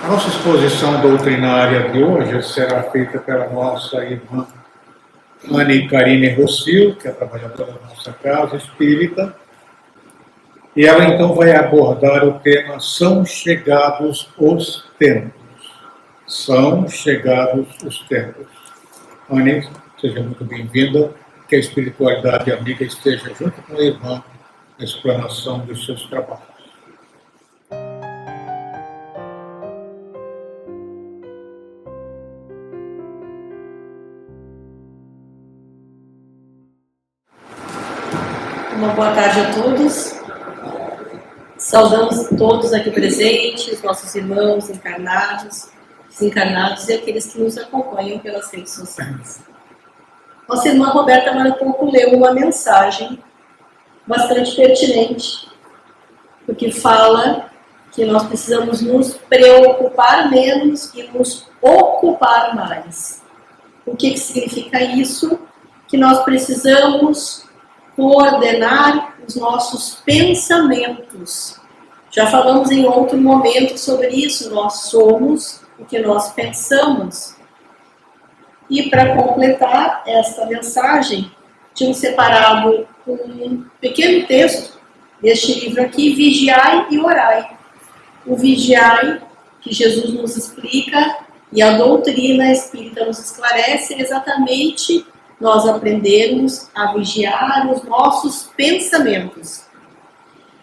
A nossa exposição doutrinária de hoje será feita pela nossa irmã Anne Karine Rossio, que é trabalhadora da nossa casa espírita, e ela então vai abordar o tema São Chegados os Tempos. São chegados os tempos. Anne, seja muito bem-vinda, que a espiritualidade amiga esteja junto com a irmã na explanação dos seus trabalhos. Uma boa tarde a todos. Saudamos todos aqui presentes, nossos irmãos encarnados, desencarnados e aqueles que nos acompanham pelas redes sociais. Nossa irmã Roberta, agora há pouco, leu uma mensagem bastante pertinente, porque fala que nós precisamos nos preocupar menos e nos ocupar mais. O que significa isso? Que nós precisamos coordenar os nossos pensamentos. Já falamos em outro momento sobre isso, nós somos o que nós pensamos. E para completar esta mensagem, tínhamos separado um pequeno texto deste livro aqui, Vigiai e Orai. O vigiai, que Jesus nos explica, e a doutrina espírita nos esclarece, é exatamente nós aprendermos a vigiar os nossos pensamentos.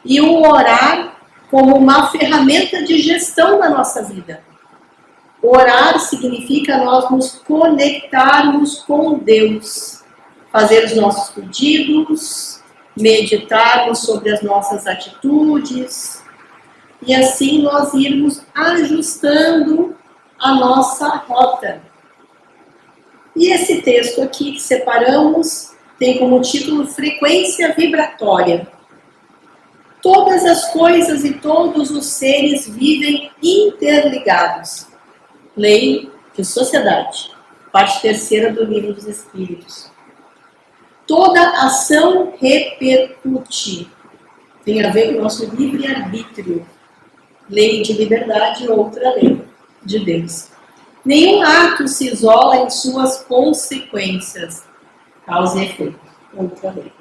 E o orar como uma ferramenta de gestão da nossa vida. Orar significa nós nos conectarmos com Deus, fazer os nossos pedidos, meditarmos sobre as nossas atitudes, e assim nós irmos ajustando a nossa rota. E esse texto aqui que separamos tem como título Frequência Vibratória. Todas as coisas e todos os seres vivem interligados. Lei de Sociedade, parte 3ª do Livro dos Espíritos. Toda ação repercute. Tem a ver com o nosso livre-arbítrio. Lei de liberdade, outra lei de Deus. Nenhum ato se isola em suas consequências. Causa e efeito. Outra lei.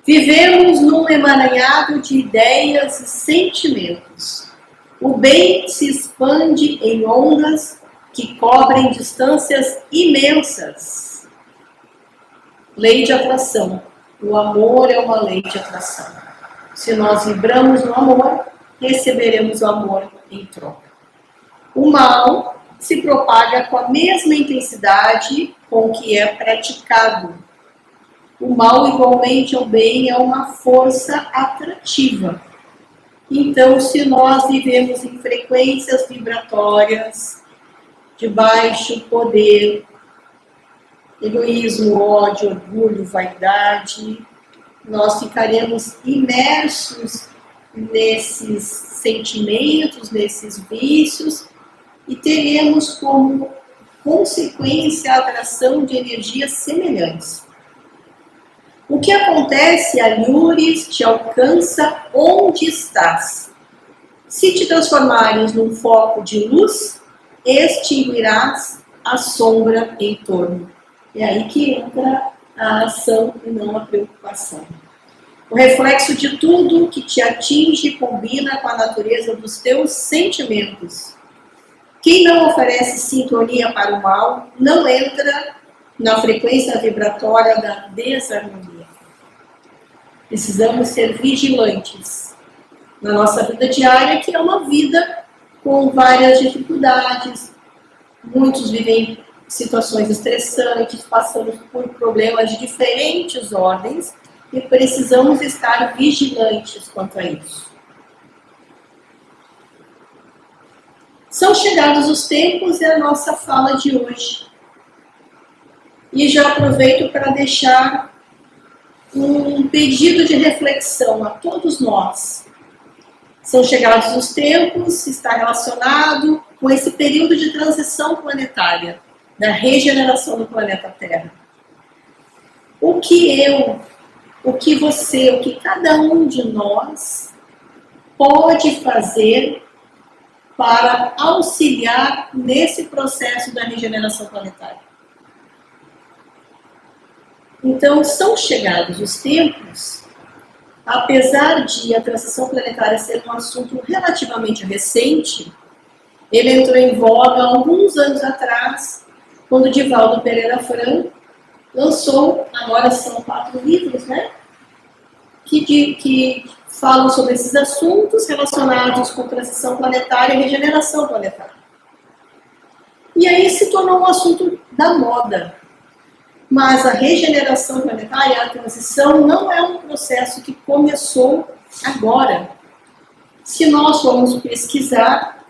Vivemos num emaranhado de ideias e sentimentos. O bem se expande em ondas que cobrem distâncias imensas. Lei de atração. O amor é uma lei de atração. Se nós vibramos no amor, receberemos o amor em troca. O mal se propaga com a mesma intensidade com que é praticado. O mal, igualmente ao bem, é uma força atrativa. Então, se nós vivemos em frequências vibratórias de baixo poder, egoísmo, ódio, orgulho, vaidade, nós ficaremos imersos nesses sentimentos, nesses vícios, e teremos como consequência a atração de energias semelhantes. O que acontece, Alhures, te alcança onde estás. Se te transformares num foco de luz, extinguirás a sombra em torno. É aí que entra a ação e não a preocupação. O reflexo de tudo que te atinge combina com a natureza dos teus sentimentos. Quem não oferece sintonia para o mal, não entra na frequência vibratória da desarmonia. Precisamos ser vigilantes na nossa vida diária, que é uma vida com várias dificuldades. Muitos vivem situações estressantes, passamos por problemas de diferentes ordens e precisamos estar vigilantes quanto a isso. São chegados os tempos, é a nossa fala de hoje. E já aproveito para deixar um pedido de reflexão a todos nós. São chegados os tempos, está relacionado com esse período de transição planetária, da regeneração do planeta Terra. O que eu, o que você, o que cada um de nós pode fazer para auxiliar nesse processo da regeneração planetária. Então, são chegados os tempos, apesar de a transição planetária ser um assunto relativamente recente, ele entrou em voga alguns anos atrás, quando Divaldo Pereira Franco lançou, agora são 4 livros, né? Que falam sobre esses assuntos relacionados com transição planetária e regeneração planetária. E aí se tornou um assunto da moda. Mas a regeneração planetária, a transição, não é um processo que começou agora. Se nós formos pesquisar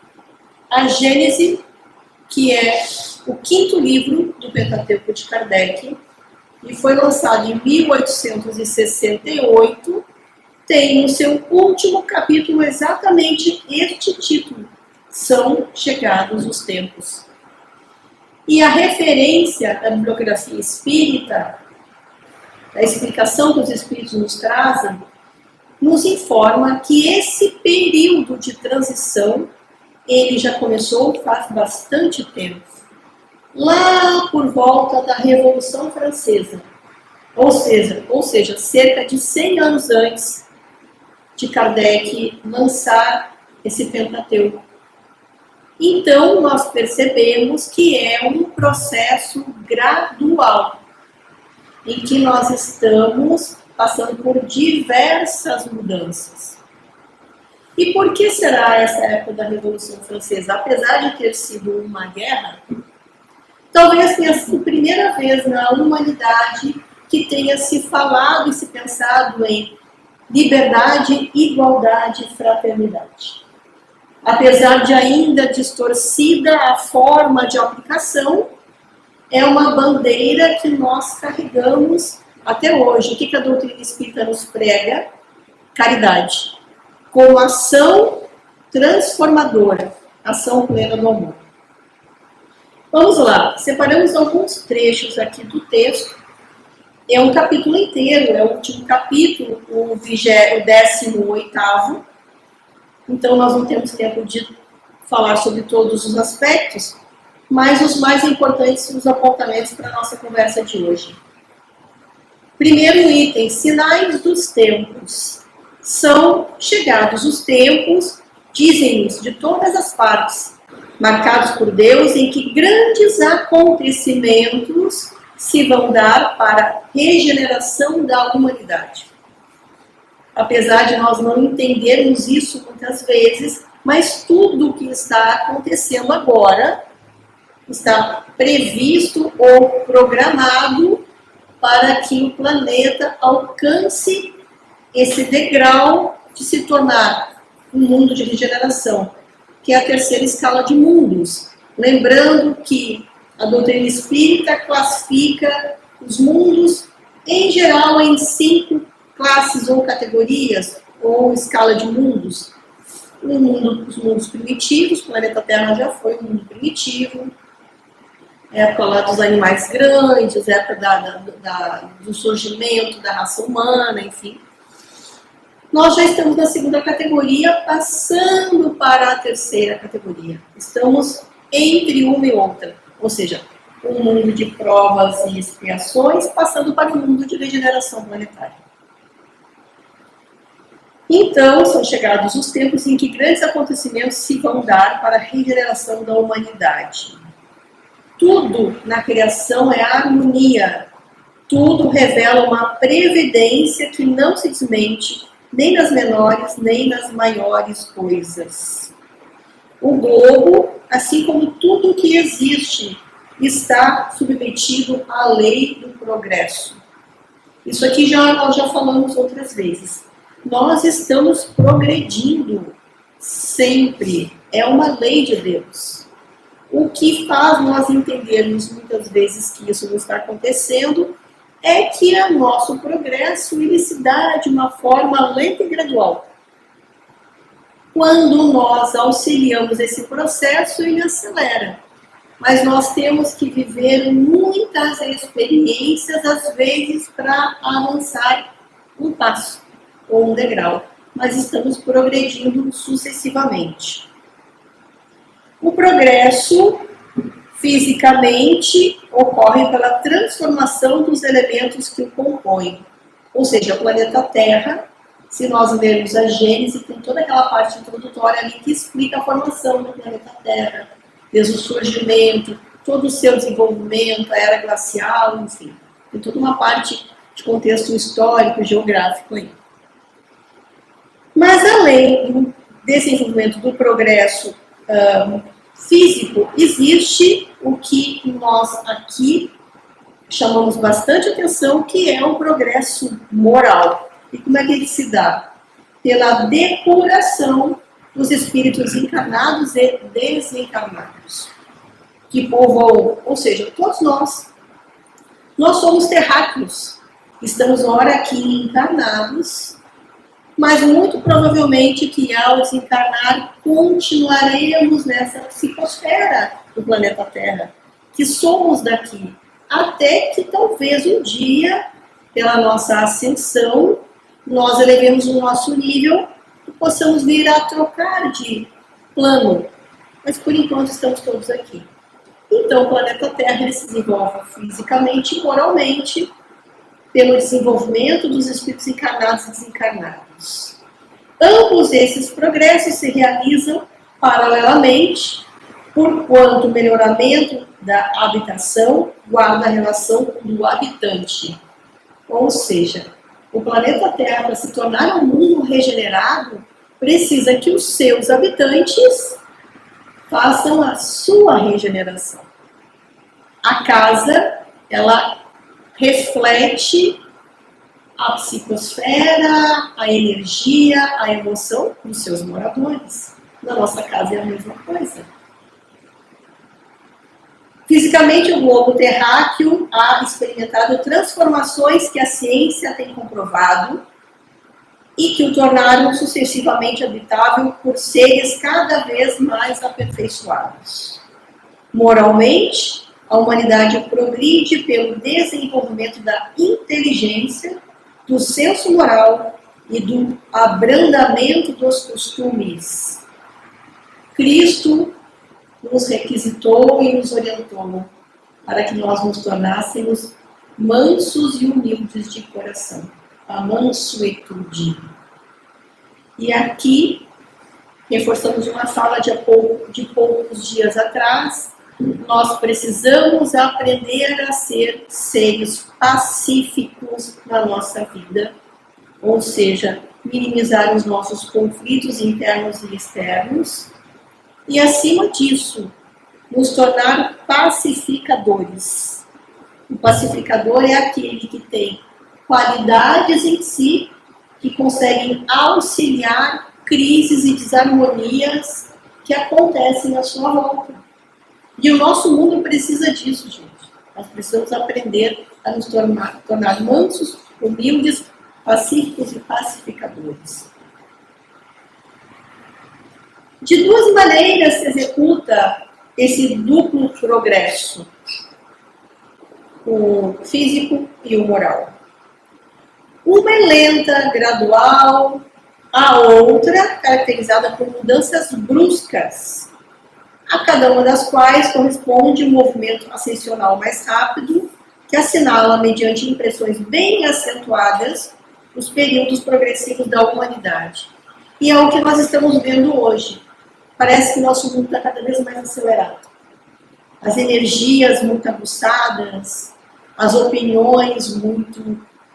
a Gênese, que é o 5º livro do Pentateuco de Kardec, e foi lançado em 1868, tem no seu último capítulo exatamente este título: São chegados os tempos. E a referência da bibliografia espírita, a explicação que os espíritos nos trazem, nos informa que esse período de transição, ele já começou faz bastante tempo. Lá por volta da Revolução Francesa, ou seja, cerca de 100 anos antes de Kardec lançar esse Pentateuco. Então, nós percebemos que é um processo gradual, em que nós estamos passando por diversas mudanças. E por que será essa época da Revolução Francesa? Apesar de ter sido uma guerra, talvez tenha sido a primeira vez na humanidade que tenha se falado e se pensado em liberdade, igualdade e fraternidade. Apesar de ainda distorcida a forma de aplicação, é uma bandeira que nós carregamos até hoje. O que a doutrina espírita nos prega? Caridade, com ação transformadora, ação plena do amor. Vamos lá, separamos alguns trechos aqui do texto. É um capítulo inteiro, é o último capítulo, o 18º. Então, nós não temos tempo de falar sobre todos os aspectos, mas os mais importantes são os apontamentos para a nossa conversa de hoje. Primeiro item, sinais dos tempos. São chegados os tempos, dizem-nos, de todas as partes, marcados por Deus, em que grandes acontecimentos se vão dar para a regeneração da humanidade. Apesar de nós não entendermos isso muitas vezes, mas tudo o que está acontecendo agora está previsto ou programado para que o planeta alcance esse degrau de se tornar um mundo de regeneração, que é a terceira escala de mundos. Lembrando que a doutrina espírita classifica os mundos, em geral, em 5 classes ou categorias, ou escala de mundos. Os mundos primitivos, o planeta Terra já foi um mundo primitivo, época lá dos animais grandes, época do surgimento da raça humana, enfim. Nós já estamos na segunda categoria, passando para a terceira categoria. Estamos entre uma e outra, ou seja, um mundo de provas e expiações, passando para o mundo de regeneração planetária. Então, são chegados os tempos em que grandes acontecimentos se vão dar para a regeneração da humanidade. Tudo na criação é harmonia. Tudo revela uma previdência que não se desmente, nem nas menores, nem nas maiores coisas. O globo, assim como tudo que existe, está submetido à lei do progresso. Isso aqui nós já falamos outras vezes. Nós estamos progredindo sempre. É uma lei de Deus. O que faz nós entendermos muitas vezes que isso não está acontecendo é que o nosso progresso ele se dá de uma forma lenta e gradual. Quando nós auxiliamos esse processo, ele acelera. Mas nós temos que viver muitas experiências, às vezes, para avançar um passo ou um degrau. Mas estamos progredindo sucessivamente. O progresso, fisicamente, ocorre pela transformação dos elementos que o compõem. Ou seja, o planeta Terra, se nós lermos a Gênese, tem toda aquela parte introdutória ali que explica a formação do planeta Terra, desde o surgimento, todo o seu desenvolvimento, a era glacial, enfim. Tem toda uma parte de contexto histórico, geográfico aí. Mas além do desenvolvimento do progresso físico, existe o que nós aqui chamamos bastante atenção, que é o progresso moral. E como é que ele se dá? Pela depuração dos espíritos encarnados e desencarnados, que povoam, ou seja, todos nós. Nós somos terráqueos, estamos ora aqui encarnados, mas muito provavelmente que ao desencarnar continuaremos nessa psicosfera do planeta Terra, que somos daqui, até que talvez um dia, pela nossa ascensão, nós elevemos o nosso nível e possamos vir a trocar de plano, mas por enquanto estamos todos aqui. Então o planeta Terra ele se desenvolve fisicamente e moralmente pelo desenvolvimento dos espíritos encarnados e desencarnados. Ambos esses progressos se realizam paralelamente, porquanto o melhoramento da habitação guarda a relação do habitante. Ou seja, o planeta Terra, para se tornar um mundo regenerado, precisa que os seus habitantes façam a sua regeneração. A casa, ela reflete a psicosfera, a energia, a emoção dos seus moradores. Na nossa casa é a mesma coisa. Fisicamente, o globo terráqueo ha experimentado transformações que a ciência tem comprovado e que o tornaram sucessivamente habitável por seres cada vez mais aperfeiçoados. Moralmente, a humanidade progride pelo desenvolvimento da inteligência, do senso moral e do abrandamento dos costumes. Cristo nos requisitou e nos orientou para que nós nos tornássemos mansos e humildes de coração. A mansuetude. E aqui, reforçamos uma fala de poucos dias atrás, nós precisamos aprender a ser seres pacíficos na nossa vida, ou seja, minimizar os nossos conflitos internos e externos, e acima disso, nos tornar pacificadores. O pacificador é aquele que tem qualidades em si que conseguem auxiliar crises e desarmonias que acontecem à sua volta. E o nosso mundo precisa disso, gente. Nós precisamos aprender a nos tornar mansos, humildes, pacíficos e pacificadores. De duas maneiras se executa esse duplo progresso, o físico e o moral. Uma é lenta, gradual, a outra caracterizada por mudanças bruscas, a cada uma das quais corresponde um movimento ascensional mais rápido, que assinala, mediante impressões bem acentuadas, os períodos progressivos da humanidade. E é o que nós estamos vendo hoje. Parece que o nosso mundo está cada vez mais acelerado. As energias muito aguçadas, as opiniões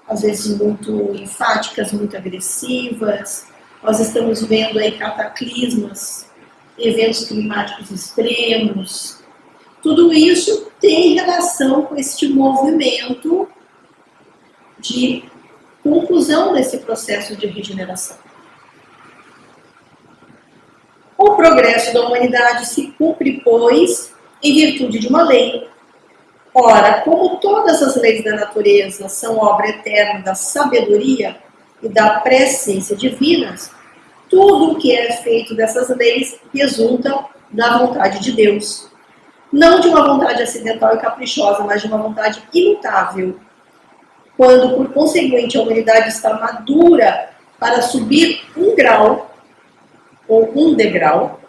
às vezes muito enfáticas, muito agressivas. Nós estamos vendo aí cataclismas, eventos climáticos extremos. Tudo isso tem relação com este movimento de conclusão desse processo de regeneração. O progresso da humanidade se cumpre, pois, em virtude de uma lei. Ora, como todas as leis da natureza são obra eterna da sabedoria e da presciência divinas, tudo o que é feito dessas leis resulta da vontade de Deus. Não de uma vontade acidental e caprichosa, mas de uma vontade imutável. Quando, por conseguinte, a humanidade está madura para subir um grau, ou um degrau,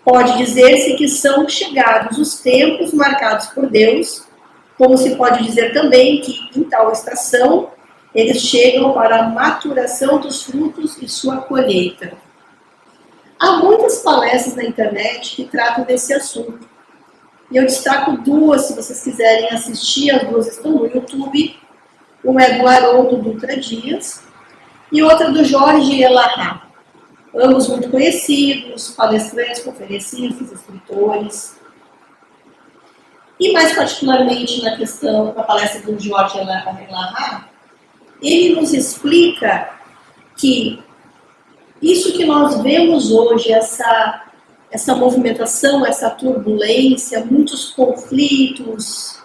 Pode dizer-se que são chegados os tempos marcados por Deus, como se pode dizer também que, em tal estação, eles chegam para a maturação dos frutos e sua colheita. Há muitas palestras na internet que tratam desse assunto. E eu destaco duas, se vocês quiserem assistir, as duas estão no YouTube. Uma é do Haroldo Dutra Dias e outra do Jorge Elahá. Ambos muito conhecidos, palestrantes, conferencistas, escritores. E mais particularmente na palestra do Jorge Elahá, ele nos explica que isso que nós vemos hoje, essa movimentação, essa turbulência, muitos conflitos,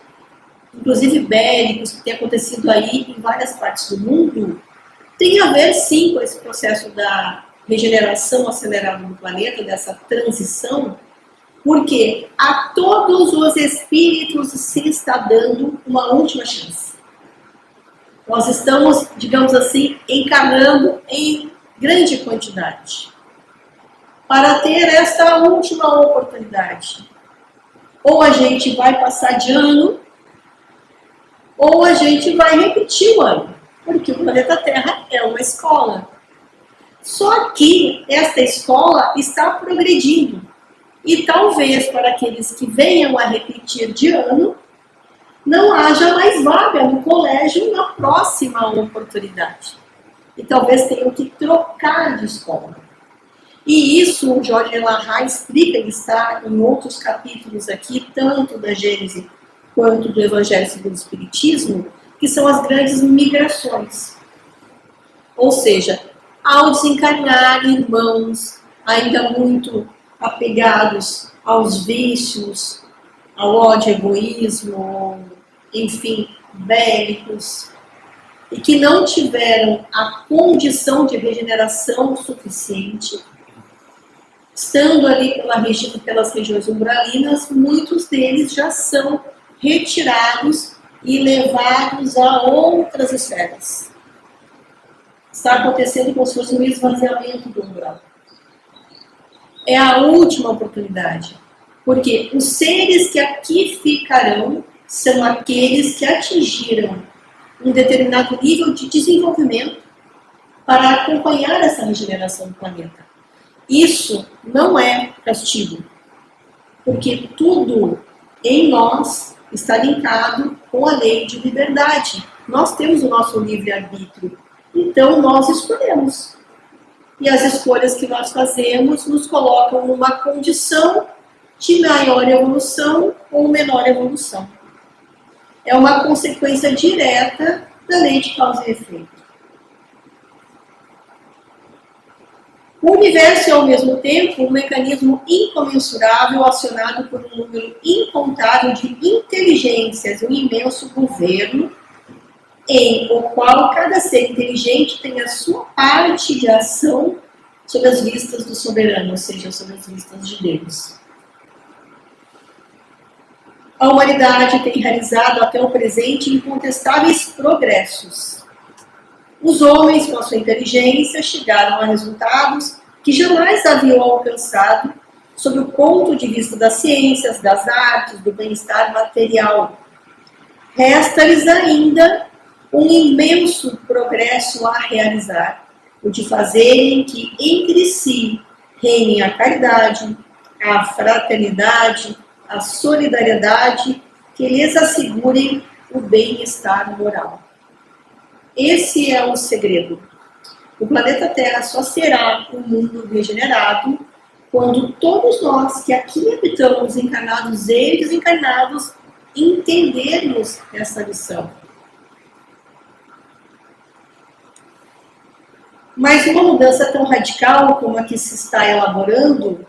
inclusive bélicos, que tem acontecido aí em várias partes do mundo, tem a ver sim com esse processo da regeneração acelerada do planeta, dessa transição, porque a todos os espíritos se está dando uma última chance. Nós estamos, digamos assim, encarnando em grande quantidade para ter essa última oportunidade. Ou a gente vai passar de ano, ou a gente vai repetir o ano, porque o planeta Terra é uma escola. Só que esta escola está progredindo. E talvez para aqueles que venham a repetir de ano, não haja mais vaga no colégio na próxima oportunidade. E talvez tenham que trocar de escola. E isso o Jorge Elahá explica, ele está em outros capítulos aqui, tanto da Gênese quanto do Evangelho segundo o Espiritismo, que são as grandes migrações. Ou seja, ao desencarnar irmãos ainda muito apegados aos vícios, ao ódio, egoísmo, enfim, bélicos, e que não tiveram a condição de regeneração suficiente, estando ali pelas regiões umbralinas, muitos deles já são retirados e levados a outras esferas. Está acontecendo como se fosse um esvaziamento do umbral. É a última oportunidade, porque os seres que aqui ficarão são aqueles que atingiram um determinado nível de desenvolvimento para acompanhar essa regeneração do planeta. Isso não é castigo, porque tudo em nós está linkado com a lei de liberdade. Nós temos o nosso livre-arbítrio, então nós escolhemos. E as escolhas que nós fazemos nos colocam numa condição de maior evolução ou menor evolução. É uma consequência direta da lei de causa e efeito. O universo é, ao mesmo tempo, um mecanismo incomensurável acionado por um número incontável de inteligências, um imenso governo, em o qual cada ser inteligente tem a sua parte de ação sob as vistas do soberano, ou seja, sob as vistas de Deus. A humanidade tem realizado até o presente incontestáveis progressos. Os homens, com a sua inteligência, chegaram a resultados que jamais haviam alcançado sob o ponto de vista das ciências, das artes, do bem-estar material. Resta-lhes ainda um imenso progresso a realizar, o de fazerem que entre si reinem a caridade, a fraternidade, a solidariedade, que lhes assegurem o bem-estar moral. Esse é o segredo. O planeta Terra só será um mundo regenerado quando todos nós que aqui habitamos, encarnados e desencarnados, entendermos essa lição. Mas uma mudança tão radical como a que se está elaborando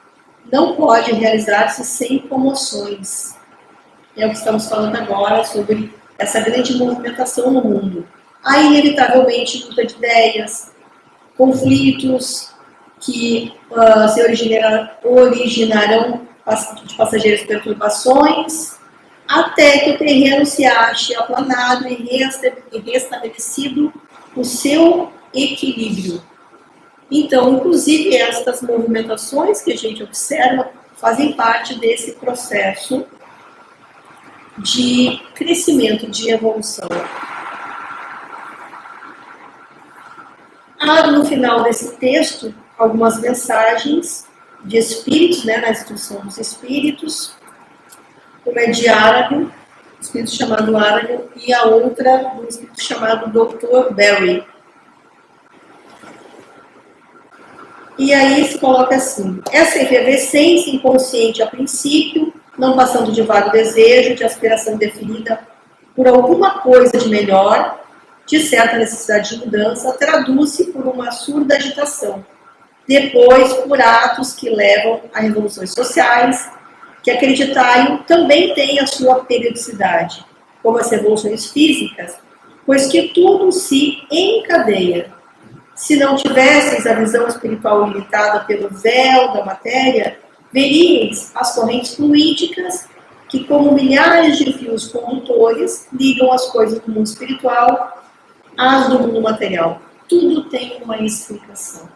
não pode realizar-se sem comoções. É o que estamos falando agora sobre essa grande movimentação no mundo. Há inevitavelmente luta de ideias, conflitos que se originarão de passageiras perturbações, até que o terreno se ache aplanado e restabelecido o seu equilíbrio. Então, inclusive, estas movimentações que a gente observa fazem parte desse processo de crescimento, de evolução. Há no final desse texto algumas mensagens de espíritos, né, na instrução dos espíritos. Uma é de Aragon, um espírito chamado Aragon, e a outra um espírito chamado Dr. Berry. E aí se coloca assim: essa efervescência inconsciente a princípio, não passando de vago desejo, de aspiração indefinida por alguma coisa de melhor, de certa necessidade de mudança, traduz-se por uma surda agitação. Depois, por atos que levam a revoluções sociais, que acreditai também tem a sua periodicidade, como as revoluções físicas, pois que tudo se encadeia. Se não tivesseis a visão espiritual limitada pelo véu da matéria, veríeis as correntes fluídicas que, como milhares de fios condutores, ligam as coisas do mundo espiritual às do mundo material. Tudo tem uma explicação.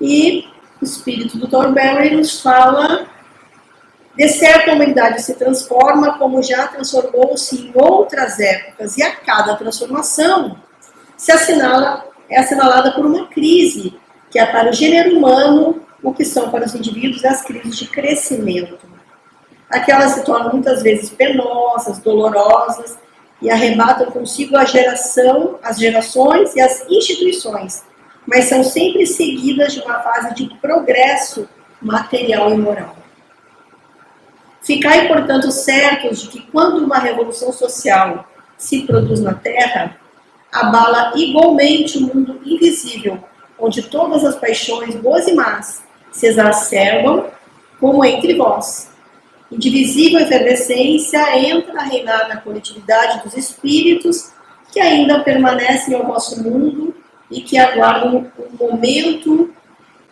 E o espírito do Thornberry nos fala: de certa a humanidade se transforma como já transformou-se em outras épocas, e a cada transformação é assinalada por uma crise, que é para o gênero humano o que são para os indivíduos as crises de crescimento. Aquelas se tornam muitas vezes penosas, dolorosas, e arrebatam consigo as gerações e as instituições, mas são sempre seguidas de uma fase de progresso material e moral. Ficai, portanto, certos de que quando uma revolução social se produz na Terra, abala igualmente o mundo invisível, onde todas as paixões boas e más se exacerbam, como entre vós. Indivisível efervescência entra a reinar na coletividade dos espíritos que ainda permanecem ao vosso mundo e que aguardam o momento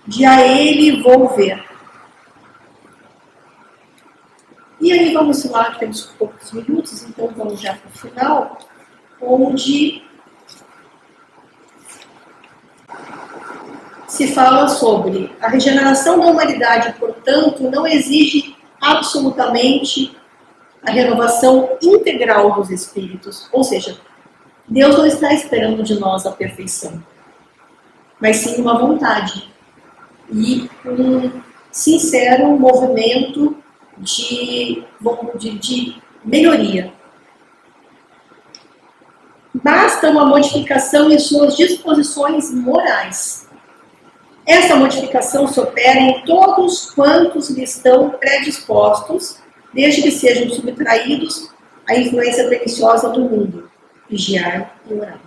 de a ele volver. E aí vamos lá, que temos poucos minutos, então vamos já para o final, onde se fala sobre a regeneração da humanidade, portanto, não exige absolutamente a renovação integral dos espíritos. Ou seja, Deus não está esperando de nós a perfeição, mas sim uma vontade e um sincero movimento de melhoria. Basta uma modificação em suas disposições morais. Essa modificação se opera em todos quantos lhe estão predispostos, desde que sejam subtraídos à influência perniciosa do mundo, vigiar e orar.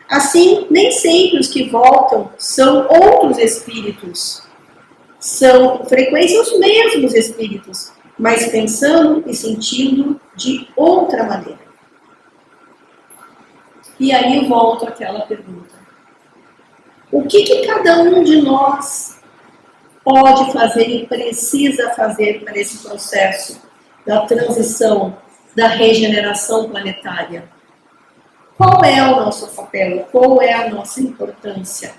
Assim, nem sempre os que voltam são outros espíritos, são com frequência os mesmos espíritos, mas pensando e sentindo de outra maneira. E aí volto àquela pergunta: o que cada um de nós pode fazer e precisa fazer para esse processo da transição, da regeneração planetária? Qual é o nosso papel? Qual é a nossa importância?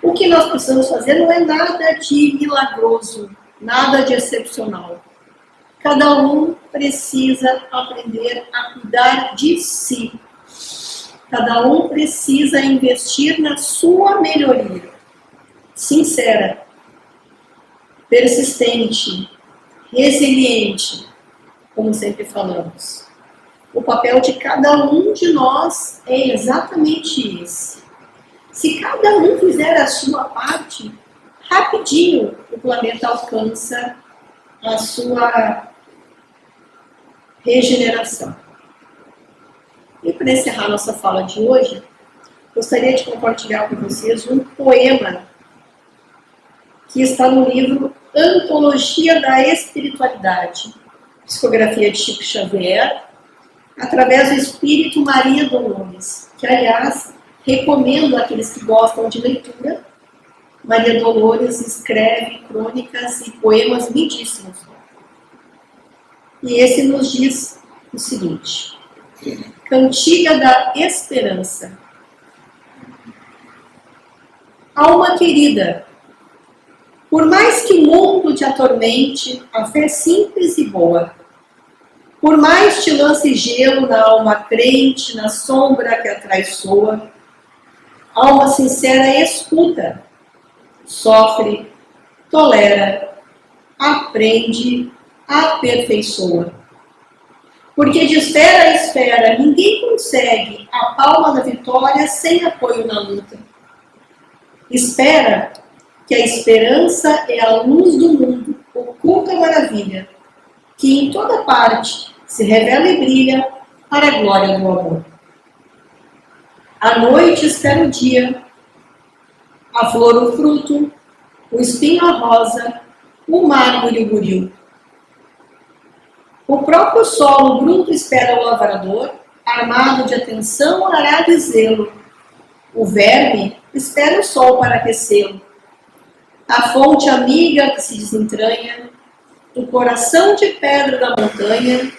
O que nós precisamos fazer não é nada de milagroso, nada de excepcional. Cada um precisa aprender a cuidar de si. Cada um precisa investir na sua melhoria. Sincera, persistente, resiliente, como sempre falamos. O papel de cada um de nós é exatamente esse. Se cada um fizer a sua parte, rapidinho o planeta alcança a sua regeneração. E para encerrar nossa fala de hoje, gostaria de compartilhar com vocês um poema que está no livro Antologia da Espiritualidade, psicografia de Chico Xavier, através do Espírito Maria Dolores, que, aliás, recomendo àqueles que gostam de leitura. Maria Dolores escreve crônicas e poemas lindíssimos. E esse nos diz o seguinte: Cantiga da Esperança. Alma querida, Por mais que o mundo te atormente, a fé simples e boa. Por mais te lance gelo na alma crente, na sombra que atraiçoa, alma sincera escuta, sofre, tolera, aprende, aperfeiçoa. Porque de esfera a esfera ninguém consegue a palma da vitória sem apoio na luta. Espera que a esperança é a luz do mundo, oculta maravilha, que em toda parte se revela e brilha para a glória do amor. A noite espera o dia, a flor o fruto, o espinho a rosa, o mármore o buril. O próprio solo bruto espera o lavrador, armado de atenção, arado e zelo. O verme espera o sol para aquecê-lo. A fonte amiga que se desentranha, do coração de pedra da montanha,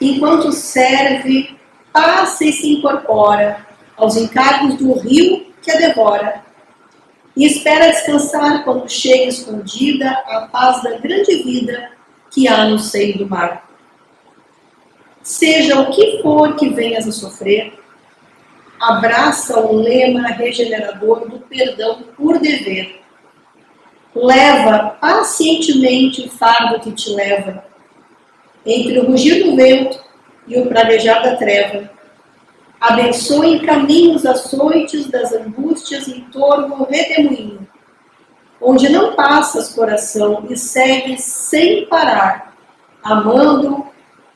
enquanto serve, passa e se incorpora aos encargos do rio que a devora, e espera descansar quando chega escondida a paz da grande vida que há no seio do mar. Seja o que for que venhas a sofrer, abraça o lema regenerador do perdão por dever. Leva pacientemente o fardo que te leva, entre o rugir do vento e o praguejar da treva. Abençoe em caminhos açoites das angústias em torno o redemoinho, onde não passas coração e segues sem parar, amando,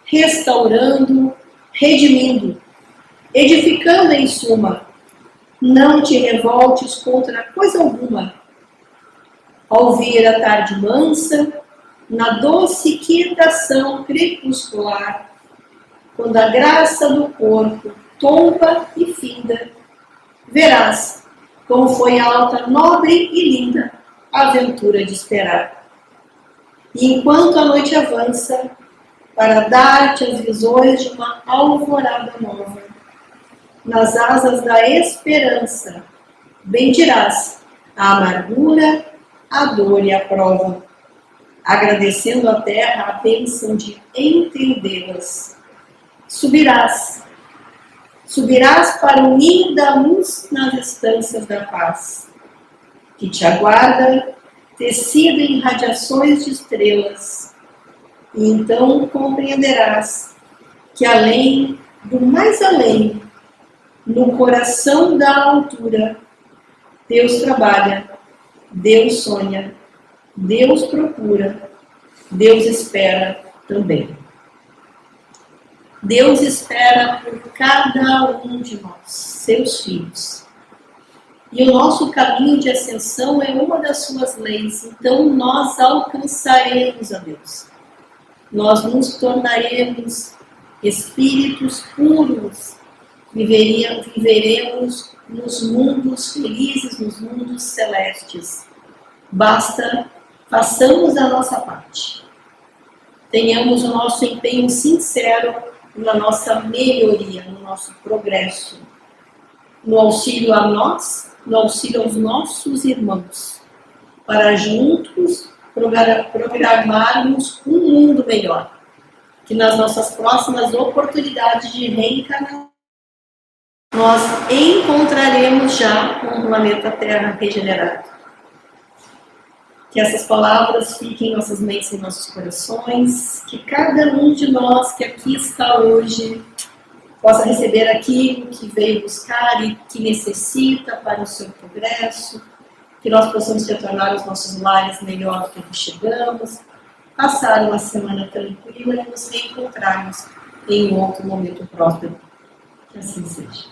restaurando, redimindo, edificando em suma. Não te revoltes contra coisa alguma. Ao vir a tarde mansa, na doce quietação crepuscular, quando a graça do corpo tomba e finda, verás como foi alta, nobre e linda a aventura de esperar. E enquanto a noite avança, para dar-te as visões de uma alvorada nova, nas asas da esperança, bendirás a amargura, a dor e a prova, agradecendo à terra a bênção de entendê-las. Subirás para o ninho da luz nas estâncias da paz, que te aguarda, tecido em radiações de estrelas, e então compreenderás que além do mais além, no coração da altura, Deus trabalha, Deus sonha, Deus procura, Deus espera também. Deus espera por cada um de nós, seus filhos. E o nosso caminho de ascensão é uma das suas leis, então nós alcançaremos a Deus. Nós nos tornaremos espíritos puros, viveremos nos mundos felizes, nos mundos celestes. Basta façamos a nossa parte. Tenhamos o nosso empenho sincero na nossa melhoria, no nosso progresso, no auxílio a nós, no auxílio aos nossos irmãos, para juntos programarmos um mundo melhor, que nas nossas próximas oportunidades de reencarnação nós encontraremos já um planeta Terra regenerado. Que essas palavras fiquem em nossas mentes e em nossos corações, que cada um de nós que aqui está hoje possa receber aquilo que veio buscar e que necessita para o seu progresso, que nós possamos retornar aos nossos lares melhor do que aqui chegamos, passar uma semana tranquila e nos reencontrarmos em um outro momento próspero. Que assim seja.